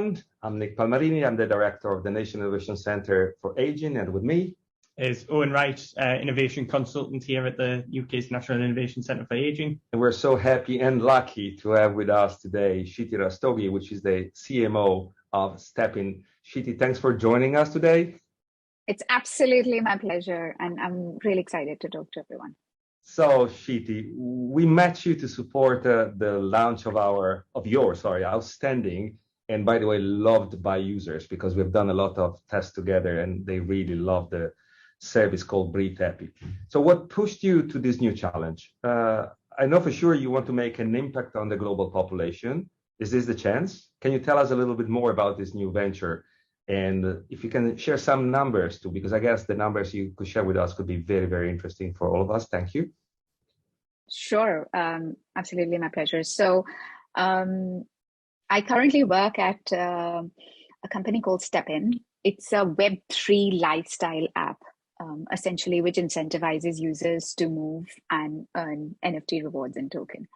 I'm Nick Palmarini. I'm the director of the National Innovation Center for Aging, and with me is Owen Wright, innovation consultant here at the UK's National Innovation Centre for Aging. And we're so happy and lucky to have with us today Shiti Rastogi, which is the CMO of StepIn. Shiti, thanks for joining us today. It's absolutely my pleasure, and I'm really excited to talk to everyone. So, Shiti, we met you to support the launch of your outstanding, and by the way, loved by users, because we've done a lot of tests together and they really love the service called Breathe Happy. So what pushed you to this new challenge? I know for sure you want to make an impact on the global population. Is this the chance? Can you tell us a little bit more about this new venture? And if you can share some numbers too, because I guess the numbers you could share with us could be very, very interesting for all of us. Thank you. Sure, absolutely my pleasure. So I currently work at a company called StepIn. It's a Web3 lifestyle app, essentially, which incentivizes users to move and earn NFT rewards and token.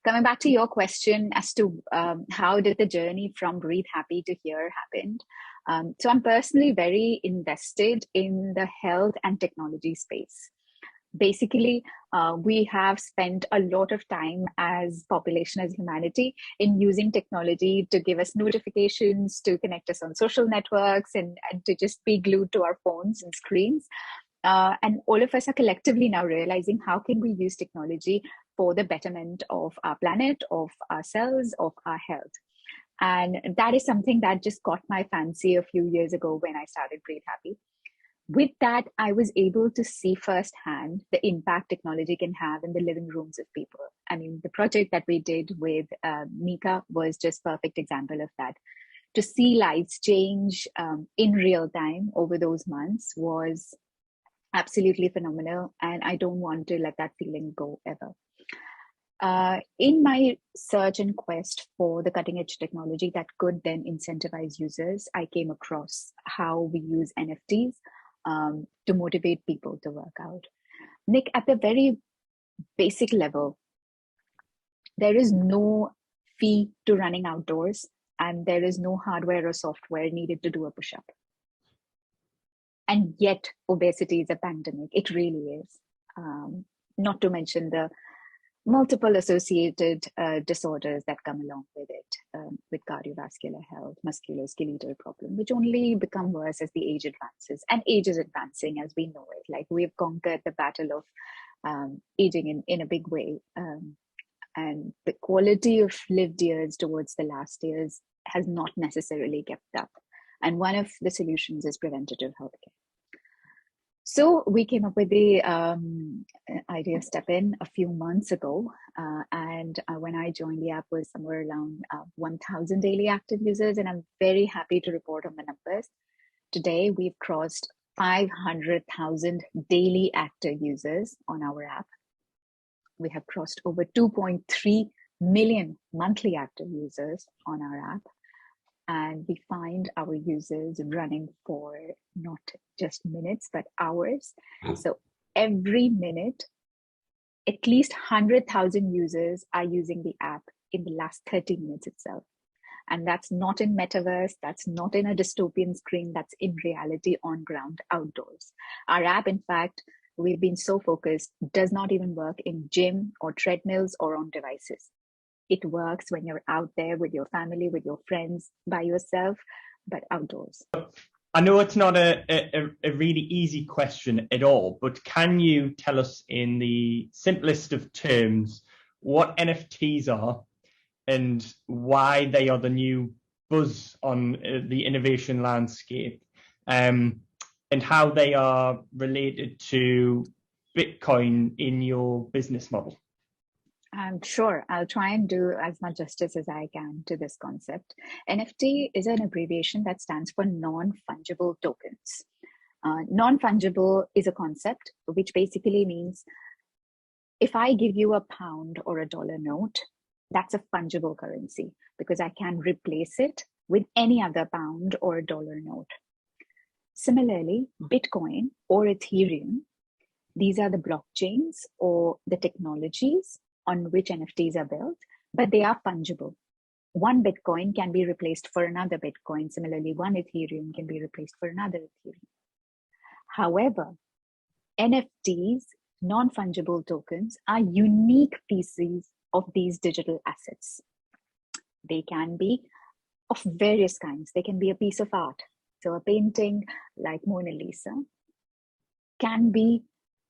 Coming back to your question as to how did the journey from Breathe Happy to here happened? So I'm personally very invested in the health and technology space. Basically, we have spent a lot of time as population, as humanity, in using technology to give us notifications, to connect us on social networks, and to just be glued to our phones and screens. And all of us are collectively now realizing how can we use technology for the betterment of our planet, of ourselves, of our health. And that is something that just caught my fancy a few years ago when I started Breathe Happy. With that, I was able to see firsthand the impact technology can have in the living rooms of people. I mean, the project that we did with Mika was just a perfect example of that. To see lives change in real time over those months was absolutely phenomenal. And I don't want to let that feeling go ever. In my search and quest for the cutting edge technology that could then incentivize users, I came across how we use NFTs to motivate people to work out. Nick, at the very basic level, there is no fee to running outdoors, and there is no hardware or software needed to do a push-up. And yet, obesity is a pandemic. It really is. Not to mention the multiple associated disorders that come along with it, with cardiovascular health, musculoskeletal problem, which only become worse as the age advances. And age is advancing as we know it. Like, we've conquered the battle of aging in a big way. And the quality of lived years towards the last years has not necessarily kept up. And one of the solutions is preventative healthcare. So we came up with the idea of StepIn a few months ago. And when I joined, the app was somewhere around 1,000 daily active users. And I'm very happy to report on the numbers. Today, we've crossed 500,000 daily active users on our app. We have crossed over 2.3 million monthly active users on our app. And we find our users running for not just minutes, but hours. So every minute, at least 100,000 users are using the app in the last 30 minutes itself. And that's not in metaverse, that's not in a dystopian screen, that's in reality on ground outdoors. Our app, in fact, we've been so focused, does not even work in gym or treadmills or on devices. It works when you're out there with your family, with your friends, by yourself, but outdoors. I know it's not a really easy question at all, but can you tell us in the simplest of terms what NFTs are and why they are the new buzz on the innovation landscape, and how they are related to Bitcoin in your business model? Sure, I'll try and do as much justice as I can to this concept. NFT is an abbreviation that stands for non-fungible tokens. Non-fungible is a concept which basically means if I give you a pound or a dollar note, that's a fungible currency because I can replace it with any other pound or dollar note. Similarly, Bitcoin or Ethereum, these are the blockchains or the technologies on which NFTs are built, but they are fungible. one Bitcoin can be replaced for another Bitcoin. Similarly, one Ethereum can be replaced for another Ethereum. However, NFTs, non-fungible tokens, are unique pieces of these digital assets. They can be of various kinds. They can be a piece of art. So a painting like Mona Lisa can be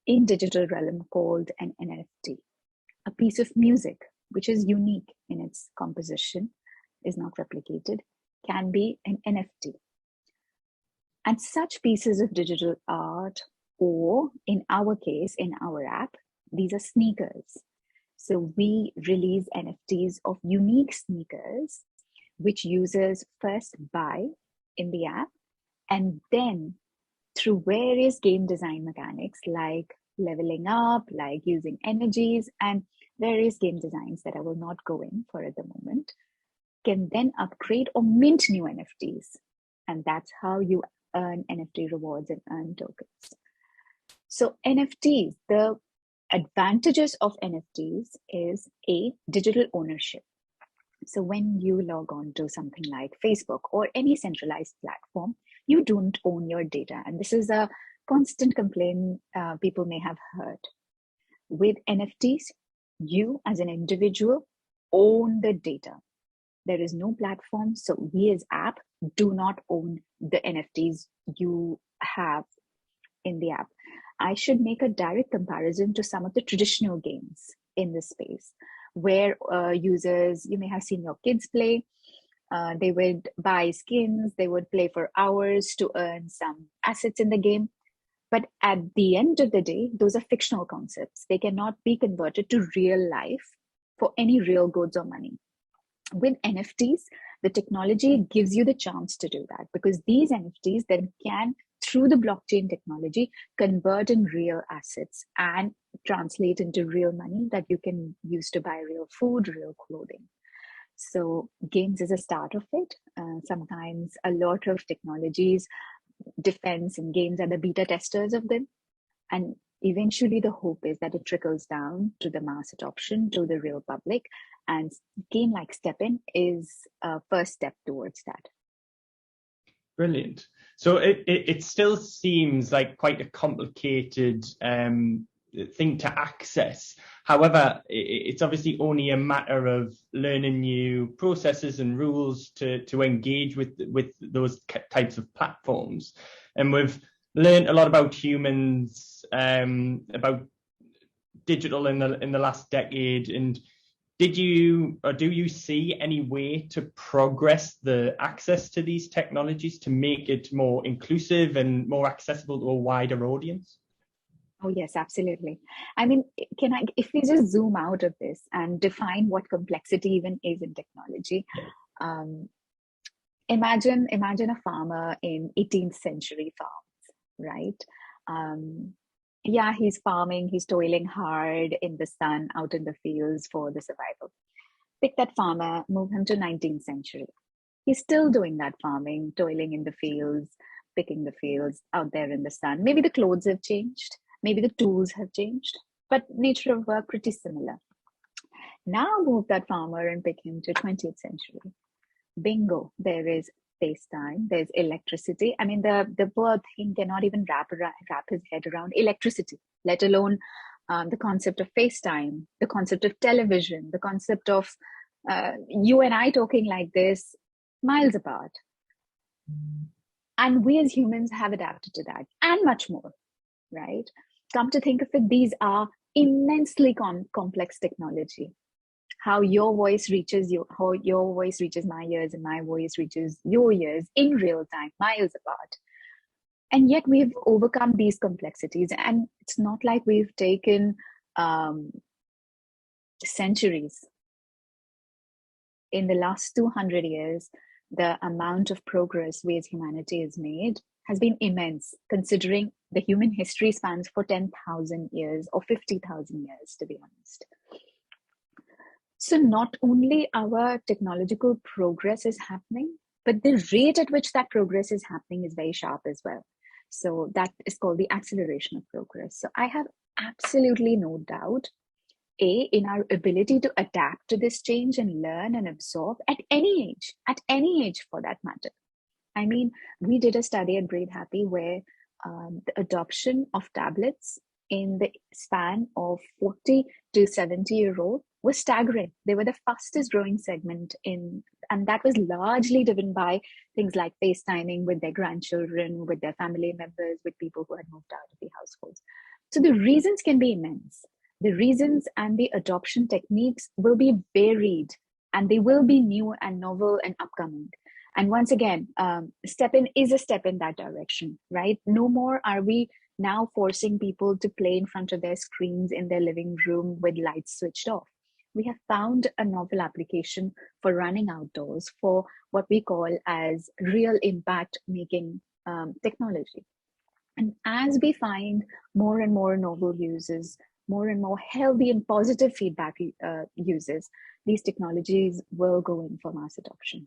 in digital realm called an NFT. A piece of music, which is unique in its composition, is not replicated, can be an NFT. And such pieces of digital art, or in our case, in our app, these are sneakers. So we release NFTs of unique sneakers, which users first buy in the app, and then through various game design mechanics like leveling up, like using energies, and various game designs that I will not go in for at the moment, can then upgrade or mint new NFTs. And that's how you earn NFT rewards and earn tokens. So NFTs, the advantages of NFTs is a digital ownership. So when you log on to something like Facebook or any centralized platform, you don't own your data. And this is a constant complaint people may have heard. With NFTs, you as an individual own the data. There is no platform. So we as app do not own the NFTs you have in the app. I should make a direct comparison to some of the traditional games in this space where users, you may have seen your kids play. They would buy skins, they would play for hours to earn some assets in the game. But at the end of the day, those are fictional concepts. They cannot be converted to real life for any real goods or money. With NFTs, the technology gives you the chance to do that, because these NFTs then can, through the blockchain technology, convert in real assets and translate into real money that you can use to buy real food, real clothing. So games is a start of it. Sometimes a lot of technologies, defense and games are the beta testers of them. And eventually the hope is that it trickles down to the mass adoption, to the real public. And game like Step-In is a first step towards that. Brilliant. So it still seems like quite a complicated thing to access. However, it's obviously only a matter of learning new processes and rules to engage with those types of platforms. And we've learned a lot about humans, about digital in the last decade. And did you, or do you see any way to progress the access to these technologies to make it more inclusive and more accessible to a wider audience? Oh, yes, absolutely. I mean, if we just zoom out of this and define what complexity even is in technology, imagine a farmer in 18th century farms, right? Yeah, he's farming, he's toiling hard in the sun, out in the fields for the survival. Pick that farmer, move him to 19th century. He's still doing that farming, toiling in the fields, picking the fields out there in the sun. Maybe the clothes have changed, maybe the tools have changed, but nature of work pretty similar. Now move that farmer and pick him to 20th century. Bingo, there is FaceTime, there's electricity. I mean, the poor thing cannot even wrap his head around electricity, let alone the concept of FaceTime, the concept of television, the concept of you and I talking like this miles apart. And we as humans have adapted to that and much more, right? Come to think of it, these are immensely complex technology. How your voice reaches you, how your voice reaches my ears and my voice reaches your ears in real time, miles apart. And yet we've overcome these complexities. And it's not like we've taken centuries. In the last 200 years, the amount of progress we as humanity has made has been immense, considering the human history spans for 10,000 years or 50,000 years, to be honest. So not only our technological progress is happening, but the rate at which that progress is happening is very sharp as well. So that is called the acceleration of progress. So I have absolutely no doubt in our ability to adapt to this change and learn and absorb at any age for that matter. I mean, we did a study at Brain Happy where the adoption of tablets in the span of 40 to 70-year-old was staggering. They were the fastest growing segment and that was largely driven by things like FaceTiming with their grandchildren, with their family members, with people who had moved out of the households. So the reasons can be immense. The reasons and the adoption techniques will be varied, and they will be new and novel and upcoming. And once again, Step In is a step in that direction, right? No more are we now forcing people to play in front of their screens in their living room with lights switched off. We have found a novel application for running outdoors for what we call as real impact making technology. And as we find more and more novel uses, more and more healthy and positive feedback uses, these technologies will go in for mass adoption.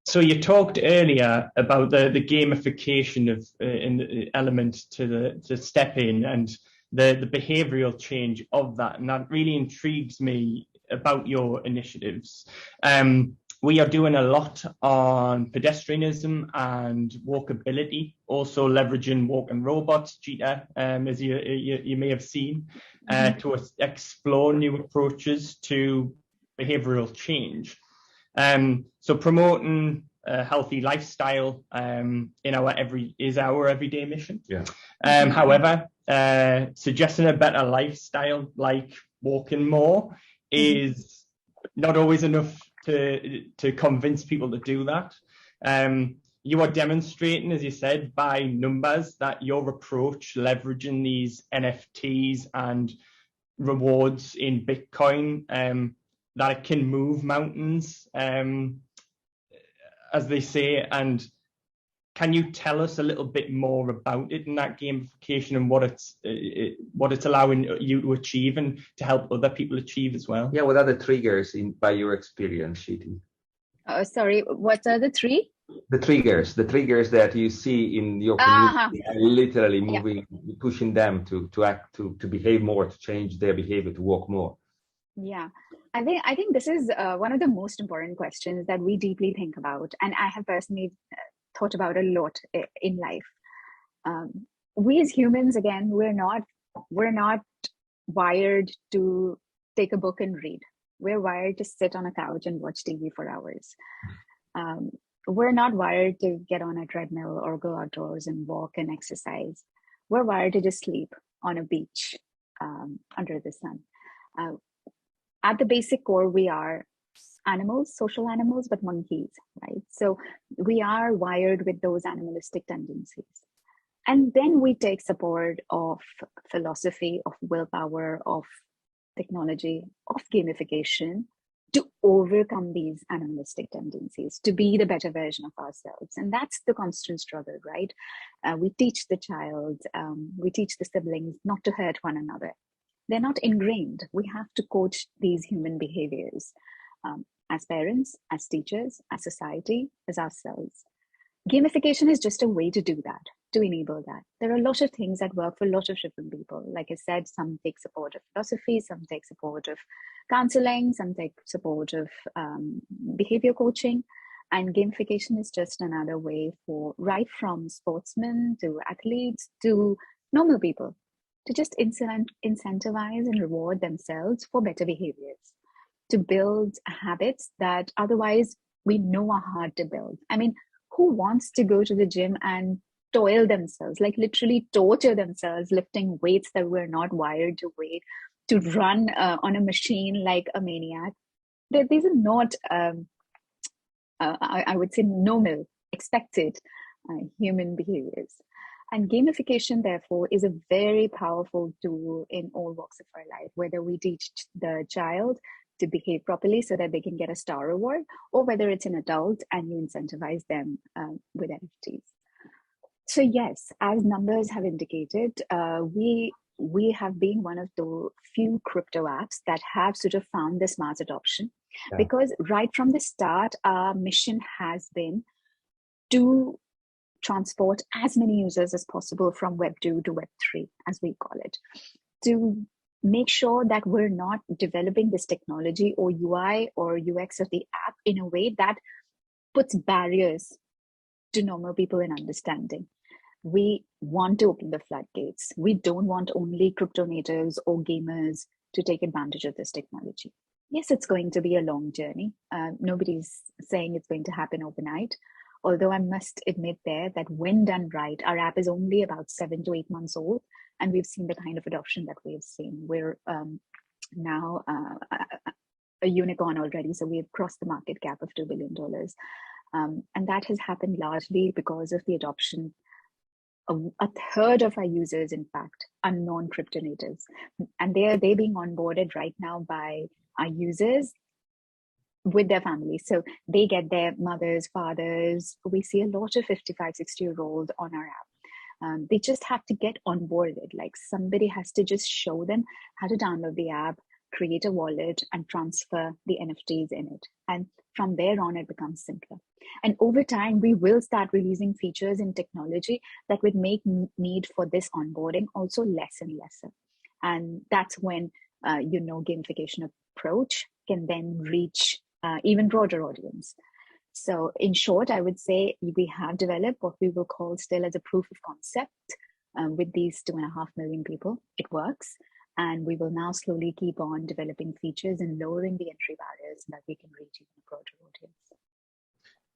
So you talked earlier about the gamification of in the element to Step In and the behavioral change of that, and that really intrigues me about your initiatives. We are doing a lot on pedestrianism and walkability, also leveraging walking robots, Cheetah, as you may have seen, to explore new approaches to behavioral change. So promoting a healthy lifestyle is our everyday mission. Yeah. However, suggesting a better lifestyle like walking more is not always enough to convince people to do that. You are demonstrating, as you said, by numbers that your approach, leveraging these NFTs and rewards in Bitcoin, that it can move mountains, as they say. And can you tell us a little bit more about it in that gamification and what it's allowing you to achieve and to help other people achieve as well? Yeah, what are the triggers by your experience, Shiti? Sorry, what are the three? The triggers that you see in your community, literally moving, pushing them to act, to behave more, to change their behavior, to walk more. Yeah, I think this is one of the most important questions that we deeply think about, and I have personally thought about a lot in life. We as humans, again, we're not wired to take a book and read. We're wired to sit on a couch and watch TV for hours. We're not wired to get on a treadmill or go outdoors and walk and exercise. We're wired to just sleep on a beach under the sun. At the basic core, we are animals, social animals, but monkeys, right? So we are wired with those animalistic tendencies. And then we take support of philosophy, of willpower, of technology, of gamification to overcome these animalistic tendencies, to be the better version of ourselves. And that's the constant struggle, right? We teach the child, we teach the siblings not to hurt one another. They're not ingrained. We have to coach these human behaviors as parents, as teachers, as society, as ourselves. Gamification is just a way to do that, to enable that. There are a lot of things that work for a lot of different people. Like I said, some take support of philosophy, some take support of counseling, some take support of behavior coaching. And gamification is just another way for right from sportsmen to athletes to normal people to just incentivize and reward themselves for better behaviors, to build habits that otherwise we know are hard to build. I mean, who wants to go to the gym and toil themselves, like literally torture themselves, lifting weights that we're not wired to weight, to run on a machine like a maniac? These are not, I would say, normal, expected human behaviors. And gamification, therefore, is a very powerful tool in all walks of our life, whether we teach the child to behave properly so that they can get a star reward, or whether it's an adult and you incentivize them with NFTs. So yes, as numbers have indicated, we have been one of the few crypto apps that have sort of found this mass adoption, because right from the start, our mission has been to transport as many users as possible from Web 2 to Web 3, as we call it, to make sure that we're not developing this technology or UI or UX of the app in a way that puts barriers to normal people in understanding. We want to open the floodgates. We don't want only crypto natives or gamers to take advantage of this technology. Yes, it's going to be a long journey. Nobody's saying it's going to happen overnight. Although I must admit there that when done right, our app is only about 7 to 8 months old, and we've seen the kind of adoption that we've seen. We're now a unicorn already, so we've crossed the market cap of $2 billion. And that has happened largely because of the adoption. A third of our users, in fact, are non-crypto natives, and they're being onboarded right now by our users with their families. So they get their mothers, fathers. We see a lot of 55, 60-year-olds on our app. They just have to get onboarded. Like somebody has to just show them how to download the app, create a wallet, and transfer the NFTs in it. And from there on, it becomes simpler. And over time, we will start releasing features in technology that would make need for this onboarding also less and lesser. And that's when, gamification approach can then reach even broader audience. So in short, I would say we have developed what we will call still as a proof of concept with these 2.5 million people. It works. And we will now slowly keep on developing features and lowering the entry barriers so that we can reach even a broader audience.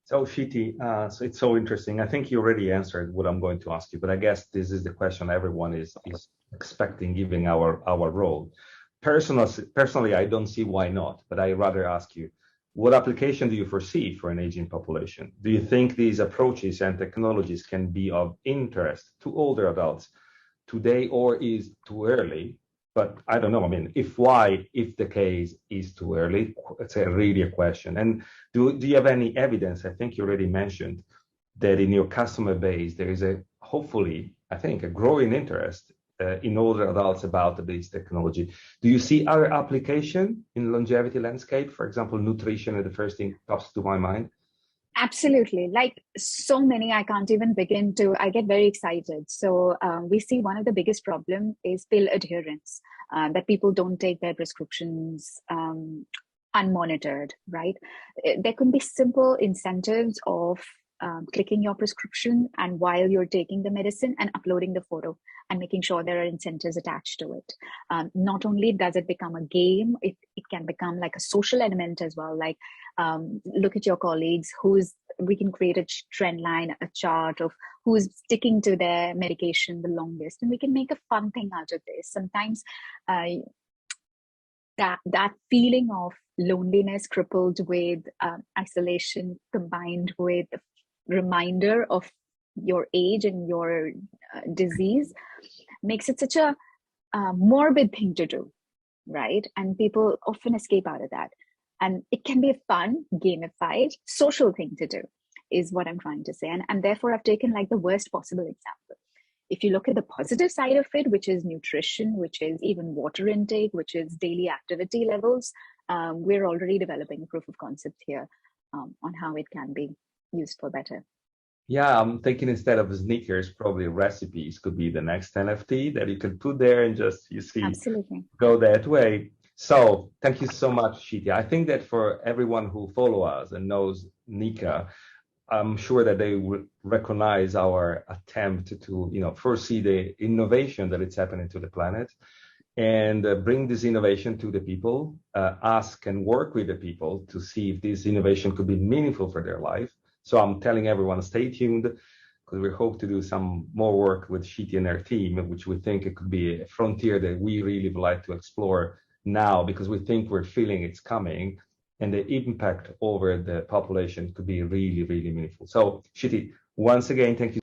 So Shiti, so it's so interesting. I think you already answered what I'm going to ask you, but I guess this is the question everyone is expecting, given our role. Personally, I don't see why not, but I rather ask you, what application do you foresee for an aging population? Do you think these approaches and technologies can be of interest to older adults today, or is too early? But I don't know. I mean, if the case is too early, it's really a question. And do you have any evidence? I think you already mentioned that in your customer base, there is hopefully, I think, a growing interest in older adults about this technology. Do you see other application in longevity landscape? For example, nutrition is the first thing that comes to my mind. Absolutely. Like so many, I can't even begin to, I get very excited. So we see one of the biggest problem is pill adherence, that people don't take their prescriptions unmonitored, right? There could be simple incentives of clicking your prescription and while you're taking the medicine and uploading the photo and making sure there are incentives attached to it. Not only does it become a game, it can become like a social element as well. Like look at your colleagues, we can create a trend line, a chart of who's sticking to their medication the longest, and we can make a fun thing out of this. Sometimes that feeling of loneliness crippled with isolation combined with the reminder of your age and your disease makes it such a morbid thing to do, right? And people often escape out of that. And it can be a fun, gamified, social thing to do, is what I'm trying to say. And therefore, I've taken like the worst possible example. If you look at the positive side of it, which is nutrition, which is even water intake, which is daily activity levels, we're already developing a proof of concept here on how it can be used for better. Yeah, I'm thinking instead of sneakers, probably recipes could be the next NFT that you can put there and just, you see, absolutely go that way. So thank you so much, Shiti. I think that for everyone who follow us and knows Nika, I'm sure that they will recognize our attempt to, foresee the innovation that is happening to the planet and bring this innovation to the people, ask and work with the people to see if this innovation could be meaningful for their life. So I'm telling everyone, stay tuned, because we hope to do some more work with Shiti and her team, which we think it could be a frontier that we really would like to explore now, because we think we're feeling it's coming, and the impact over the population could be really, really meaningful. So Shiti, once again, thank you